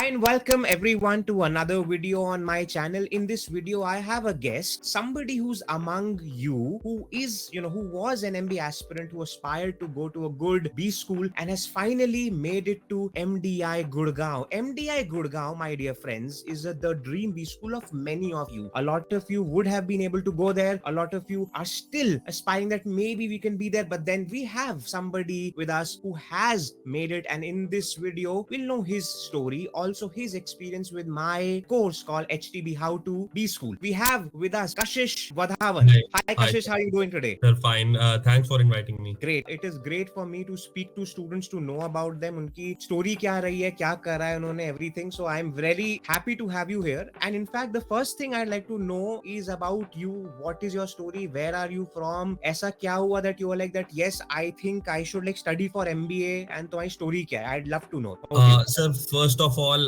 and welcome everyone to another video on my channel. In this video, I have a guest, somebody who's among you who is, who was an MBA aspirant who aspired to go to a good B school and has finally made it to MDI Gurgaon. MDI Gurgaon, my dear friends, is the dream B school of many of you. A lot of you would have been able to go there. A lot of you are still aspiring that maybe we can be there, but then we have somebody with us who has made it, and in this video, we'll know his story, also his experience with my course called HTB How to B School. We have with us Kashish Wadhawan. Hi Kashish, how are you doing today? Sir, fine. Thanks for inviting me. Great. It is great for me to speak to students, to know about them, उनकी story क्या रही है, क्या कर रहा है उन्होंने, everything. So I'm very happy to have you here. And in fact, the first thing I'd like to know is about you. What is your story? Where are you from? ऐसा क्या हुआ that you were like that? Yes, I think I should like study for MBA. And तुम्हारी story क्या है? I'd love to know. Sir, first of all,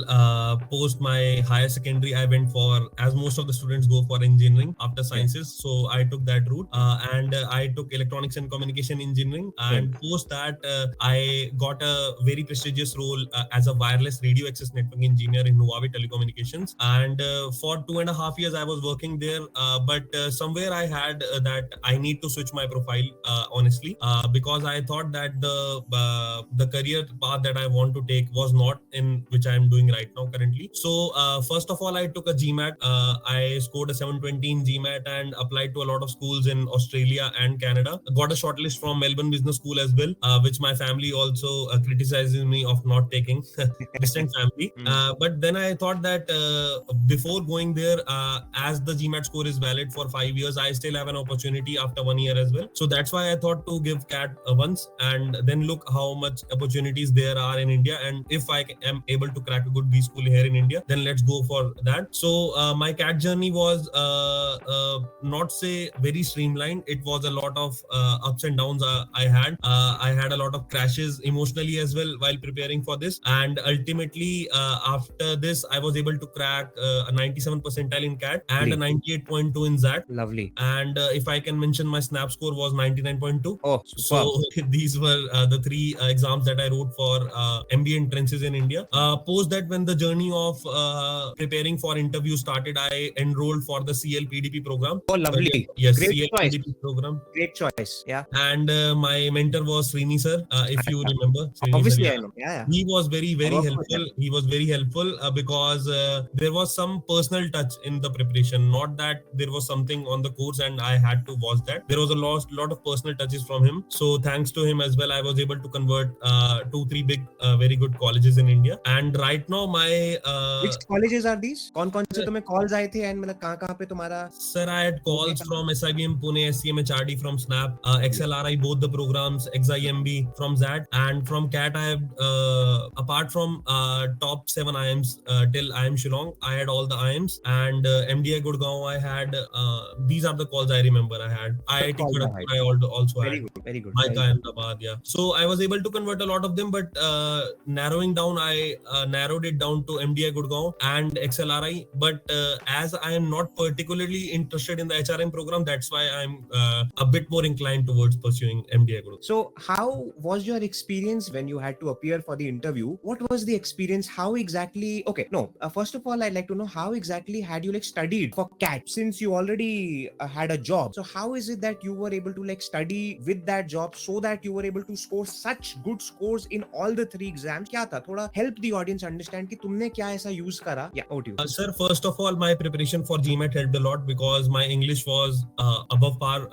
post my higher secondary, I went for, as most of the students go for engineering after sciences. So I took that route, and I took electronics and communication engineering. And post that, I got a very prestigious role as a wireless radio access network engineer in Huawei Telecommunications. And for 2.5 years, I was working there. But somewhere I had that I need to switch my profile, honestly, because I thought that the career path that I want to take was not in which I am doing right now currently. So first of all, I took a GMAT. I scored a 720 in GMAT and applied to a lot of schools in Australia and Canada. Got a shortlist from Melbourne Business School as well, which my family also criticizes me of not taking. Distant family. But then I thought that before going there, as the GMAT score is valid for 5 years, I still have an opportunity after 1 year as well. So that's why I thought to give CAT once and then look how much opportunities there are in India, and if I am able to crack a good B school here in India, then let's go for that. So my CAT journey was not say very streamlined. It was a lot of ups and downs I had. I had a lot of crashes emotionally as well while preparing for this, and ultimately after this I was able to crack a 97 percentile in CAT and a 98.2 in XAT. Lovely. And if I can mention, my snap score was 99.2. Oh, so these were the three exams that I wrote for MBA entrances in India. Post that, when the journey of preparing for interview started, I enrolled for the CLPDP program. Oh, lovely. Yes, Great CLPDP choice. program. Great choice. Yeah. And my mentor was Srini sir, if you remember. Srini Obviously, sir, I know. Yeah. He was very worked with helpful. him. He was very helpful because there was some personal touch in the preparation. Not that there was something on the course and I had to watch that. There was a lot of personal touches from him. So thanks to him as well, I was able to convert 2-3 big very good colleges in India. And right now my which colleges are these? कौन से तुम्हें calls आए थे and मतलब कहाँ पे तुम्हारा? Sir, I had calls from SIBM Pune, SCMHRD from Snap, XLRI, both the programs, XIMB from that, and from CAT I have apart from top 7 IIMs till IIM Shillong, I had all the IIMs, and MDI Gurgaon I had. These are the calls I remember I had. IIT Kharagpur I also had. Very good. Micah Ahmedabad, yeah. So I was able to convert a lot of them, but narrowing down, I narrowed it down to MDI Gurgaon and XLRI. But as I am not particularly interested in the HRM program, that's why I'm a bit more inclined towards pursuing MDI Gurgaon. So how was your experience when you had to appear for the interview? What was the experience? How exactly? Okay, no. First of all, I'd like to know how exactly had you like studied for CAT, since you already had a job. So how is it that you were able to like study with that job so that you were able to score such good scores in all the 3 exams? क्या था? थोड़ा help the audience understand कि तुमने क्या ऐसा use करा? Yeah, over to you. Sir, first of all, my preparation for GMAT helped a lot because my English was above par.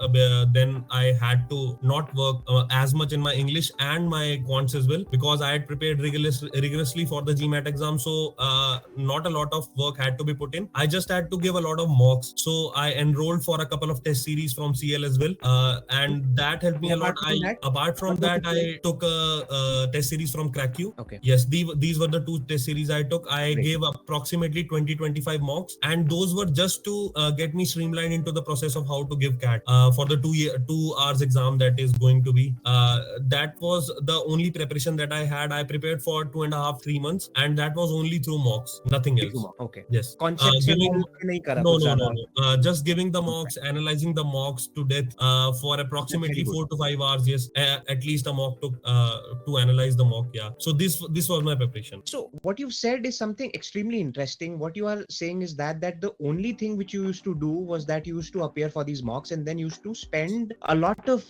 Then I had to not work as much in my English and my quants as well, because I had prepared rigorously for the GMAT exam. So not a lot of work had to be put in. I just had to give a lot of mocks. So I enrolled for a couple of test series from CL as well, and that helped me a lot. Apart from that, I took a test series from CrackU. Okay. Yes, these were the 2 test series I took. I gave approximately 20-25 mocks, and those were just to get me streamlined into the process of how to give CAT for the 2 hours exam that is going to be. That was the only preparation that I had. I prepared for 2.5-3 months, and that was only through mocks, nothing else. Okay. Yes. Just giving the mocks, analyzing the mocks to death for approximately 4 to 5 hours. Yes, at least a mock took to analyze the mock. Yeah. So this was my preparation. So what what you've said is something extremely interesting. What you are saying is that the only thing which you used to do was that you used to appear for these mocks and then used to spend a lot of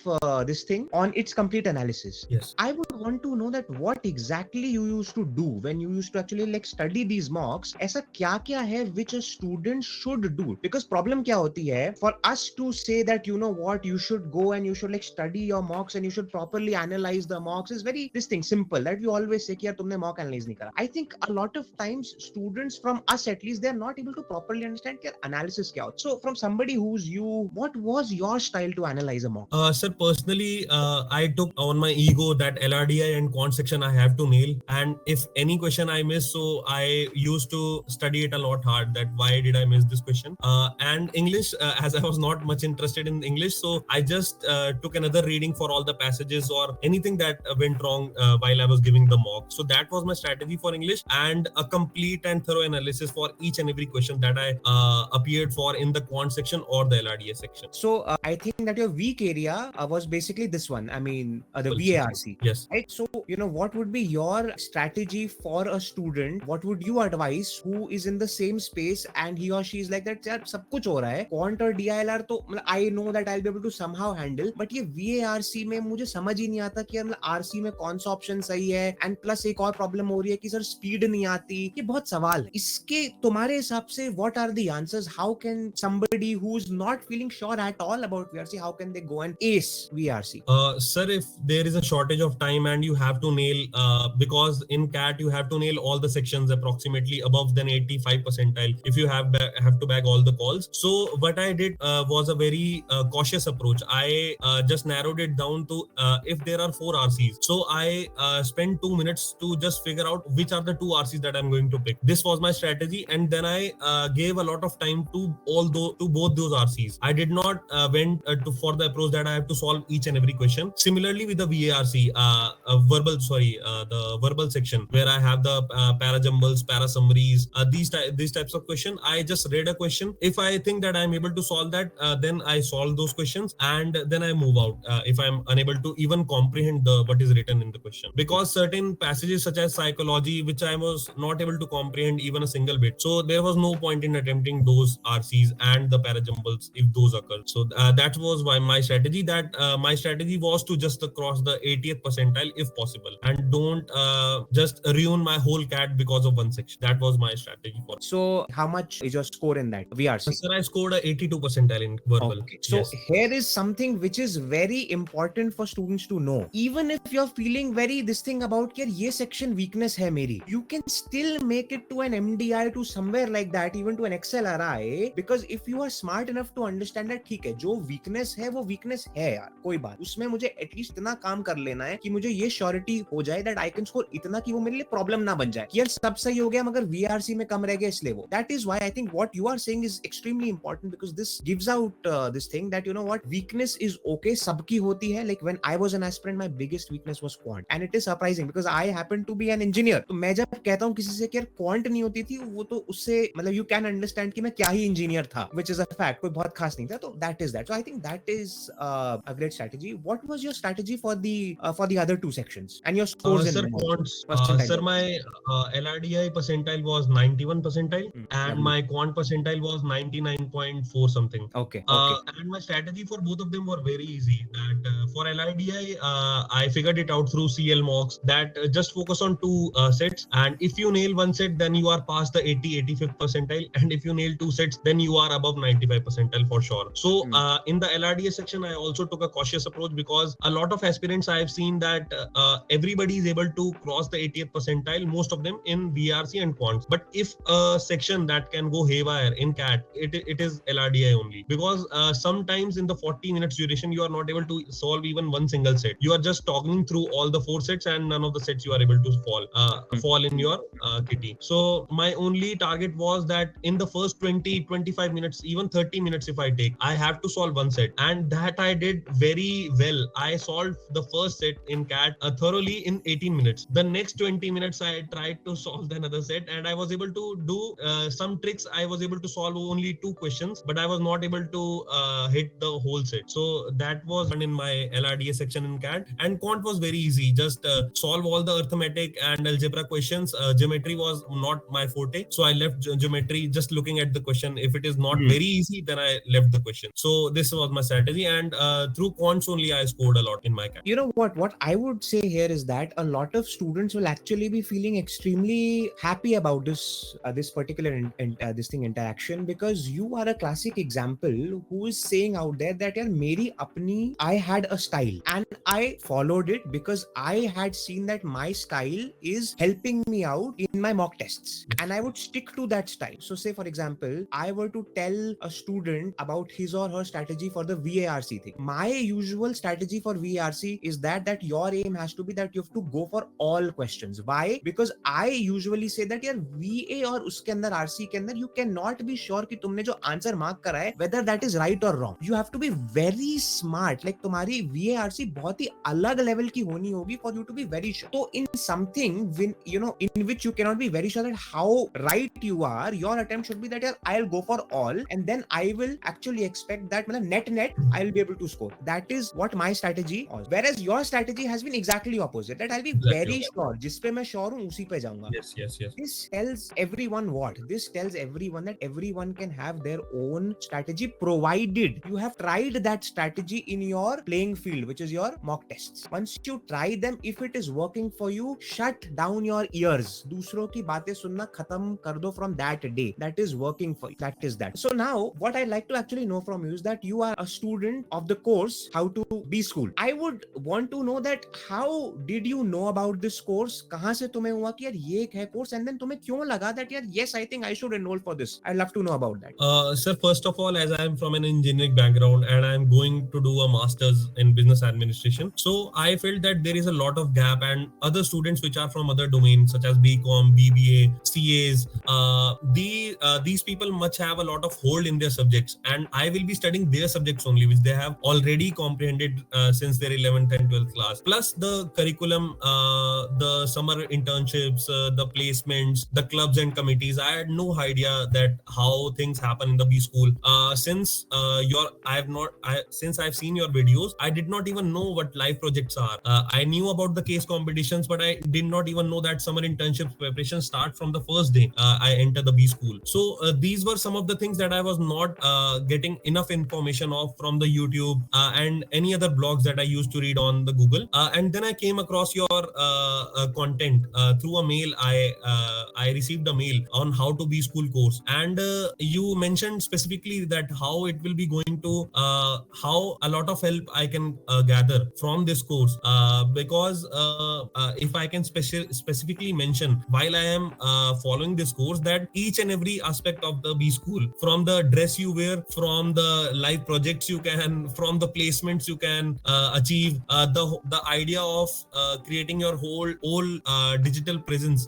this thing on its complete analysis. Yes. I would want to know that what exactly you used to do when you used to actually like study these mocks. ऐसा क्या क्या है which a student should do? Because problem क्या होती है for us to say that you know what you should go and you should like study your mocks and you should properly analyze the mocks is very this thing simple that we always say कि यार तुमने mock analyze नहीं करा. I think a lot of times students from us at least they are not able to properly understand कि analysis क्या होता. So from somebody who's you, what was your style to analyze a mock? Sir, personally, I took on my ego that LRDI and quant section I have to nail, and if any question I miss, so I used to study it a lot hard. That why did I miss this question? And English, as I was not much interested in English, so I just took another reading for all the passages or anything that went wrong while I was giving the mock. So that was my strategy for English, and a complete and thorough analysis for each and every question that I appeared for in the quant section or the LRDA section. So I think that your weak area was basically this one. I mean, the VARC. Yes. Right. So, you know, what would be your strategy for a student? What would you advise who is in the same space and he or she is like that, यार सब कुछ हो रहा है, quant और DILR तो मतलब I know that I'll be able to somehow handle, but ये VARC में मुझे समझ ही नहीं आता कि यार मतलब RC में कौन सा ऑप्शन सही है, and plus एक और प्रॉब्लम हो रही है कि सर स्पीड नहीं आती. ये बहुत सवाल है. इसके तुम्हारे हिसाब से what are the answers? How can somebody who's not feeling sure at all about VRC, how can they go and ace VRC? Sir, if there is a shortage of time and you have to nail, because in CAT you have to nail all the sections approximately above than 85 percentile if you have to bag all the calls. So what I did was a very cautious approach. I just narrowed it down to if there are 4 RCs. So I spent 2 minutes to just figure out which are the 2 RCs that I'm going to pick. This was my strategy, and then I gave a lot of time to both those RCs. I did not went for the approach that I have to solve each and every question. Similarly with the VARC, the verbal section where I have the para jumbles, para summaries, these types of question. I just read a question. If I think that I'm able to solve that, then I solve those questions and then I move out. If I'm unable to even comprehend what is written in the question, because certain passages such as psychology, which I was not able to comprehend even a single bit, so there was no point in attempting those RCs and the para jumbles if those occur. So that was why my strategy. My strategy was to just cross the 80th percentile if possible, and don't just ruin my whole CAT because of one section. That was my strategy for it. So how much is your score in that VRC? Sir, I scored a 82 percentile in verbal. Okay. So yes. Here is something which is very important for students to know. Even if you're feeling very this thing about कि ये section weakness है मेरी, you can still make it to an MDI, to somewhere like that, even to an XLRI, because if you are smart enough to understand that ठीक है जो weakness है वो weakness है यार, कोई बात, उसमें मुझे एटलीस्ट इतना काम कर लेना है कि मुझे ये श्योरिटी हो जाए दैट आई कैन स्कोर इतना कि वो मेरे लिए प्रॉब्लम ना बन जाए कि यार सब सही हो गया मगर VRC में कम रह गया इसलिए वो. That is why I think what you are saying is extremely important, because this gives out this thing that you know what weakness is okay, सबकी होती है. Like when I was an aspirant my biggest weakness was quant, and it is surprising because I happen to be an engineer. तो मैं जब कहता हूं किसी से कि यार क्वांट नहीं होती थी, वो तो उससे मतलब यू कैन अंडरस्टैंड कि मैं क्या ही इंजीनियर था, व्हिच इज अ फैक्ट, कोई बहुत खास नहीं था. तो that is that. So I think that is a great strategy. What was your strategy for the other 2 sections and your scores in sir, quants, sir, my LRDI percentile was 91 percentile and my quant percentile was 99.4 something. Okay. And my strategy for both of them were very easy. That for LRDI, I figured it out through CL mocks that just focus on 2 sets, and if you nail one set, then you are past the 85th percentile, and if you nail 2 sets, then you are above 95 percentile for sure. So in the LRDA section, I also took a cautious approach because a lot of aspirants I have seen that everybody is able to cross the 80th percentile, most of them in VRC and quants. But if a section that can go haywire in CAT, it is LRDI only, because sometimes in the 40 minutes duration you are not able to solve even one single set. You are just toggling through all the 4 sets and none of the sets you are able to fall in your kitty. So my only target was that in the first 20-25 minutes, even 30 minutes if I take, I have to solve one set, and that I did very well. I solved the first set in CAT thoroughly in 18 minutes. The next 20 minutes I tried to solve another set, and I was able to do some tricks. I was able to solve only 2 questions, but I was not able to hit the whole set. So that was in my LRDA section in CAT. And quant was very easy. Just solve all the arithmetic and algebra questions questions. Geometry was not my forte, so I left geometry just looking at the question. If it is not very easy, then I left the question. So this was my strategy, and through quants only I scored a lot in my You know what I would say here is that a lot of students will actually be feeling extremely happy about this particular this thing interaction, because you are a classic example who is saying out there that yaar meri apni, I had a style and I followed it because I had seen that my style is helping me out in my mock tests, and I would stick to that style. So say for example, I were to tell a student about his or her strategy for the VARC thing. My usual strategy for VARC is that your aim has to be that you have to go for all questions. Why? Because I usually say that यार VA और उसके अंदर RC के अंदर you cannot be sure कि तुमने जो answer mark करा है whether that is right or wrong. You have to be very smart. Like तुम्हारी VARC बहुत ही अलग level की होनी होगी for you to be very sure. तो in something when you know in which you cannot be very sure that how right you are, your attempt should be that यार I'll go for all and then I will actually expect that मतलब net I'll be able to score. That is what my strategy was. Whereas your strategy has been exactly opposite. That I'll be very sure. जिस पे मैं sure हूँ उसी पे जाऊंगा. Yes. This tells everyone what? This tells everyone that everyone can have their own strategy provided you have tried that strategy in your playing field, which is your mock tests. Once you try them, if it is working for you, shut down your ears. दूसरों की बातें सुनना खत्म कर दो from that day. That is working for you. That is that. So now, what I'd like to actually know from you is that you are a student of the course How to Be School. I would want to know that how did you know about this course? कहाँ से तुम्हें हुआ कि यार ये एक है course, and then तुम्हें क्यों लगा that यार yes, I think I should enroll for this. I'd love to know about that. Sir, first of all, as I am from an engineering background and I am going to do a master's in business administration, so I felt that there is a lot of gap, and other students which are from other domains such as BCom, BBA, CAs, these people much have a lot of hold in their subjects, and I will be studying their subjects only, which they have already comprehended since their 11th and 12th class. Plus the curriculum, the summer internships, the placements, the clubs and committees. I had no idea that how things happen in the B school. Since I've seen your videos, I did not even know what live projects are. I knew about the case competitions, but I did not even know that summer internships preparation start from the first day I enter the B school. So these were some of the things that I was not getting enough information of from the YouTube and any other blogs that I used to read on the Google. And then I came across your content through a mail. I received a mail on How to Be School course, and you mentioned specifically that how it will be going to how a lot of help I can gather from this course, because if I can specifically mention while I am following this course, that each and every aspect of the B school, from the dress you wear, from the live projects you can, from the placements you can achieve, the idea of creating your whole digital presence,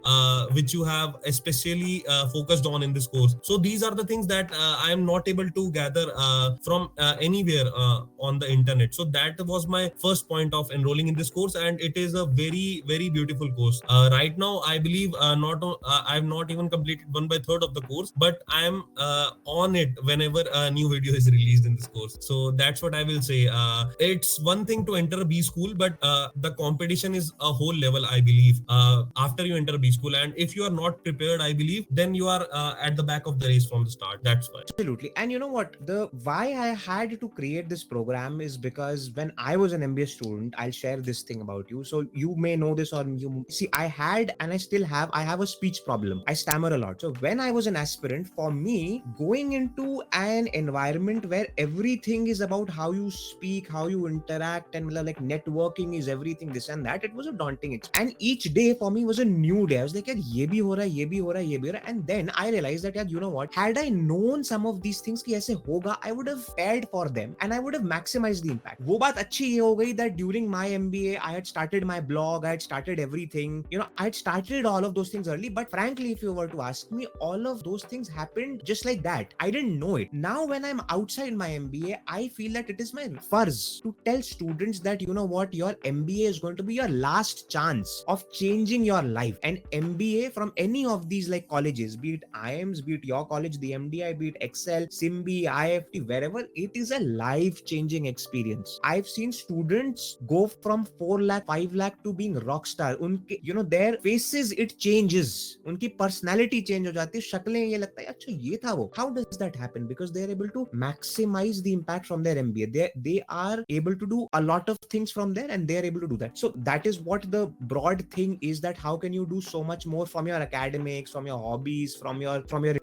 which you have especially focused on in this course. So these are the things that I am not able to gather from anywhere on the internet. So that was my first point of enrolling in this course, and it is a very, very beautiful course. Right now, I believe I have not even completed 1/3 of the course, but I am on it whenever a new video is released in this course. So that's what I will say. It's one thing to enter a B school, but the competition is a whole level, I believe, after you enter B school. And if you are not prepared, I believe, then you are at the back of the race from the start. That's why. Absolutely. And you know what? The why I had to create this program is because when I was an MBA student, I'll share this thing about you. So you may know this, or you see, I had and I still have, I have a speech problem. I stammer a lot. So when I was an aspirant, for me, going into an environment where everything is about how you speak, how you interact, and like networking is everything, this and that, it was a daunting experience. And each day for me was a new day. I was like, yaar, ye bhi ho raha hai, ye bhi ho raha hai, ye bhi ho raha hai. And then I realized that, yaar, you know what? Had I known some of these things कि ऐसे होगा, I would have prepared for them and I would have maximized the impact. वो बात अच्छी ये हो गई that during my MBA, I had started my blog, I had started everything. You know, I had started all of those things early. But frankly, if you were to ask me, all of those things happened just like that. I didn't know it. Now, when I'm outside my MBA, I feel that it is my farz to tell students that, you know what, your MBA is going to be your last chance of changing your life. And MBA from any of these like colleges, be it IIMs, be it your college, the MDI, be it XL, SIMBI, IFT, wherever, it is a life-changing experience. I've seen students go from 4 lakh, 5 lakh to being rock star. Unke, you know, their faces it changes, उनकी personality change हो जाती है, शक्लें ये लगता है अच्छा ये था वो. How does that happen? Because they are able to maximize the impact from their MBA. They are able to do a lot of things from there, and they are able to do that. So that is what the broad thing is, that how can you do so much more from your academics, from your hobbies, from your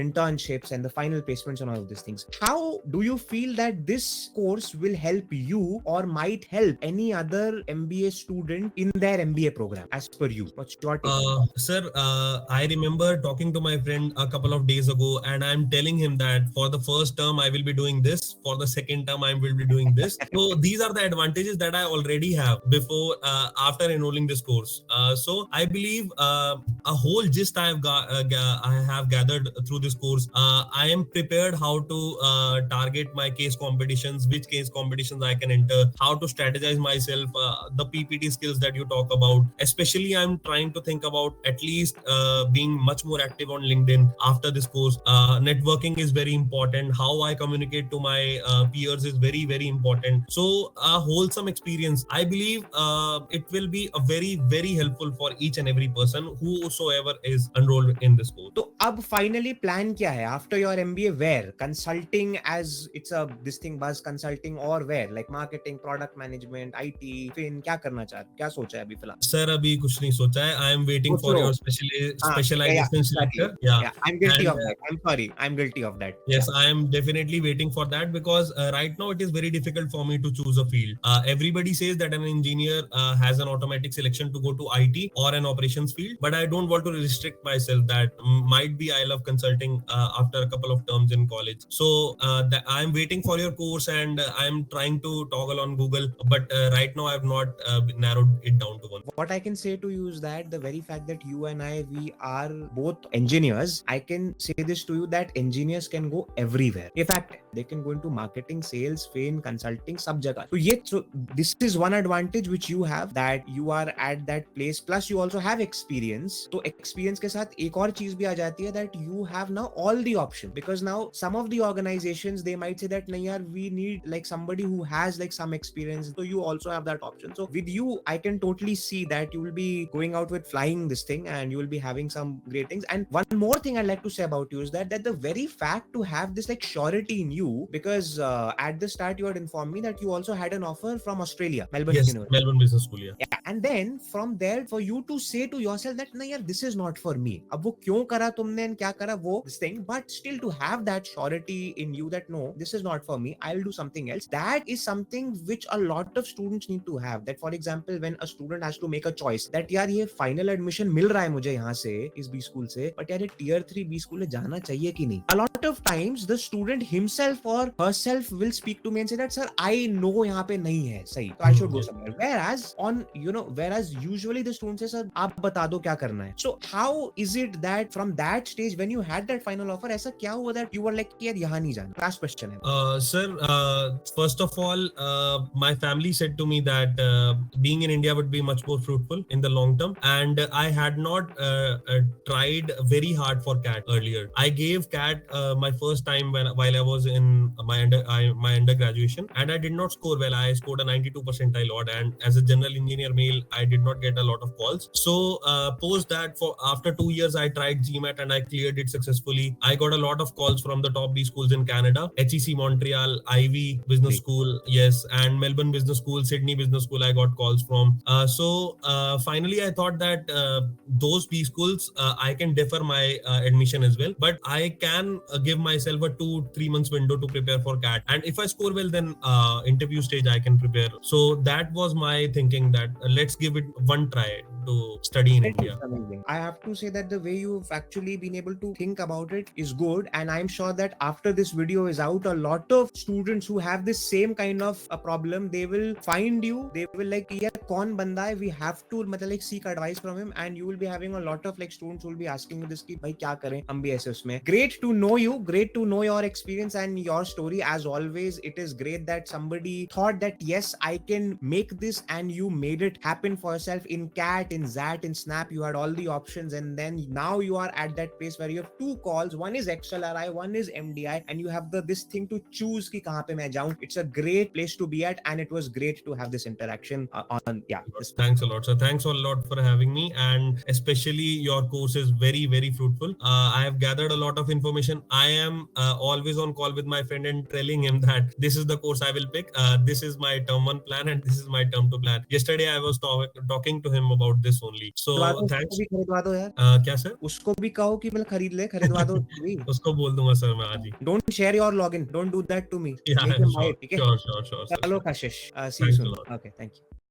internships and the final placements and all of these things. How do you feel that this course will help you or might help any other MBA student in their MBA program as per you? What's your take? Sir, I remember talking to my friend a couple of days ago, and I'm telling him that for the first term I will be doing this, for the second term I will be doing this. So these are the advantages that I already have before after enrolling this course. So I believe a whole gist I have gathered through this course. I am prepared how to target my case competitions, which case competitions I can enter, how to strategize myself, the PPT skills that you talk about. Especially, I'm trying to think about at least being much more active on LinkedIn after this course. Networking is very important. How I communicate to my peers is very, very important. So, a wholesome experience. I believe it will be a very, very helpful for each and every person whosoever is enrolled in this course. तो अब finally plan क्या है after your MBA? Where consulting as it's a this thing बस consulting, और where like marketing, product management, IT, fin, क्या करना चाहते, क्या सोचा है अभी फिलहाल? सर अभी कुछ नहीं सोचा है. I am waiting for your specialization letter. Yeah, I'm guilty and of that. I'm sorry, I'm guilty of that. yes, I am definitely waiting for that because right now it is very difficult for me to choose a field. Everybody says that an engineer has an automatic selection to go to IT or an operations field, but I don't want to restrict myself. That might be I love consulting after a couple of terms in college. So I am waiting for your course, and I am trying to toggle on Google, but right now I have not narrowed it down to one. What I can say to you is that the very fact that you and we are both engineers, I can say this to you that engineers can go everywhere. In fact, they can go into marketing, sales, fin, consulting, सब जगह. So this is one advantage which you have, that you are at that place. Plus you also have experience. तो experience के साथ एक और चीज भी आ जाती है, that you have now all the options. Because now some of the organizations, they might say that नहीं यार, we need like somebody who has like some experience. So you also have that option. So with you, I can totally see that you will be going out with flying this thing, and you will be having some great things. And one more thing I'd like to say about you is that the very fact to have this like surety in you, because at the start you had informed me that you also had an offer from Australia, Melbourne Yes, University. Melbourne Business School. Yeah, and then from there for you to say to yourself that no yaar, this is not for me. अब वो क्यों करा तुमने and क्या करा वो this thing, but still to have that surety in you that no, this is not for me, I'll do something else. That is something which a lot of students need to have. That for example, when a student has to make a choice that यार ये final admission मिल रहा है मुझे यहाँ से इस B school से, but यार ये टियर 3 बी स्कूल में जाना चाहिए कि नहीं. A lot of times the student himself or herself will speak to me and say that sir, I know यहाँ पे नहीं है सही, so I should go somewhere. Whereas usually the student says sir आप बता दो क्या करना है. So how is it that from that stage when you had that final offer, ऐसा क्या हुआ that you were like यार यहाँ नहीं जाना? Last question है. Sir, first of all, my family said to me that being in India would be much more fruitful in the long term, and I had not tried very hard for CAT earlier. I gave CAT my first time while I was in my undergraduation, and I did not score well. I scored a 92 percentile odd, and as a general engineer male, I did not get a lot of calls. So post that, for after 2 years, I tried GMAT and I cleared it successfully. I got a lot of calls from the top B schools in Canada: HEC Montreal, Ivy Business School, yes, and Melbourne Business School, Sydney Business School. I got calls from. So finally, I thought that those B schools I can defer my admission as well, but I can give myself a 2-3 months window to prepare for CAT, and if I score well, then interview stage I can prepare. So that was my thinking, that let's give it one try to study in India. Amazing. I have to say that the way you've actually been able to think about it is good, and I'm sure that after this video is out, a lot of students who have this same kind of a problem, they will find you, they will like yaar kaun banda hai, we have to like seek advice from him, and you will be having a lot of like students who will be asking you this ki bhai kya kare, hum bhi aise usme. Great to know you, great to know your experience and your story. As always, it is great that somebody thought that yes, I can make this, and you made it happen for yourself in CAT, in XAT, in Snap. You had all the options, and then now you are at that that place where you have two calls. One is XLRI, one is MDI, and you have this thing to choose ki kahan pe main jaun. It's a great place to be at, and it was great to have this interaction on this. Thanks a lot, sir. Thanks a lot for having me, and especially your course is very, very fruitful. I have gathered a lot of information. I am always on call with my friend and telling him that this is the course I will pick. This is my term 1 plan and this is my term 2 plan. Yesterday I was talking to him about this only. So thanks. खरीदवा दो यार. क्या sir? उसको भी कहो कि मतलब खरीद ले, खरीदवा दो उसको भी. उसको बोल दूंगा सर मैं आज ही. Don't share your login. Don't do that to me. Yeah, Make him sure, buy it, okay? sure, sir. Hello, Kashish. See you Thanks a soon. lot. Okay, thank you.